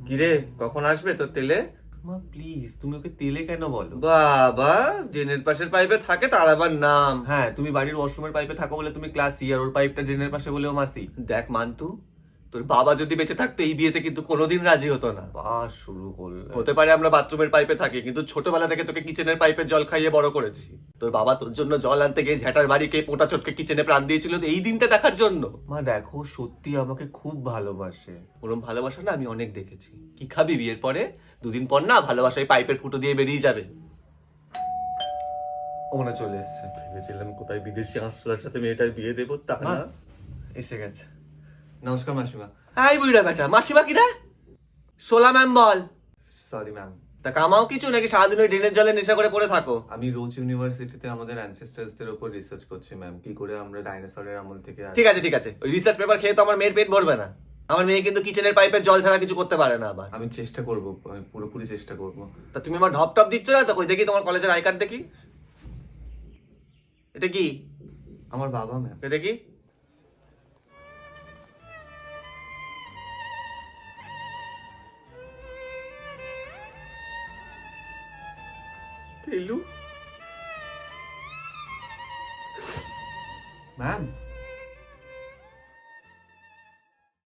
কিরে, কখন আসবে তোর তেলে? মা প্লিজ তুমি ওকে তেলে কেন বলো? বাবা, ড্রেনের পাশের পাইপে থাকে তার আবার নাম। হ্যাঁ, তুমি বাড়ির ওয়াশরুমের পাইপে থাকো বলে তুমি ক্লাসি, আর ওর পাইপটা ড্রেনের পাশে বলেও মাসি। দেখ মান্তু, তোর বাবা যদি বেঁচে থাকতো এই বিয়েতে কিন্তু কোনোদিন রাজি হতো না। বাস শুরু করলে। হতে পারে আমরা বাথরুমের পাইপে থাকি, কিন্তু ছোটবেলা থেকে তোকে কিচেনের পাইপে জল খাইয়ে বড় করেছি। তোর বাবা তোর জন্য জল আনতে গিয়ে ঝ্যাটার বাড়িকে পোটা চটকে কিচেনে প্রাণ দিয়েছিল এই দিনটা দেখার জন্য। মা দেখো, সত্যি আমাকে খুব ভালোবাসে। ওরম ভালোবাসা না আমি অনেক দেখেছি। কি খাবি বিয়ের পরে? দুদিন পর না ভালোবাসায় পাইপের ফুটো দিয়ে বেরিয়ে যাবে। ও মনে হয় চলে এসছে। ভেবেছিলাম কোথায় বিদেশি আঁশলার সাথে মেয়েটার বিয়ে দেবো, তা মা, না। এসে গেছে। নমস্কার মাসিমা। হাই বুইড়া বেটা, মাসিমা কিরা? সোলা ম্যাম বল। Sorry ma'am. তা কামাও কিছু নাকি সারাদিন ওই ড্রেনের জলে নেশা করে পড়ে থাকো? আমি রোজ ইউনিভার্সিটিতে আমাদের অ্যানসেস্টার্সদের উপর রিসার্চ করছি ম্যাম, কি করে আমরা ডাইনোসরের আমল থেকে ঠিক আছে ঠিক আছে, ওই রিসার্চ পেপার খেয়ে তো আমার মেয়ের পেট ভরবে না। আমার মেয়ে কিন্তু কিচেনের পাইপের জল ছাড়া কিছু করতে পারে না আবার। আমি চেষ্টা করব, আমি পুরোপুরি চেষ্টা করব। তা তুমি আমার ঢপ টপ দিচ্ছ না তো? কই দেখি তোমার কলেজের আই কার্ড দেখি। এটা কি? আমার বাবা ম্যাম। এ দেখি। তেলু। ম্যাম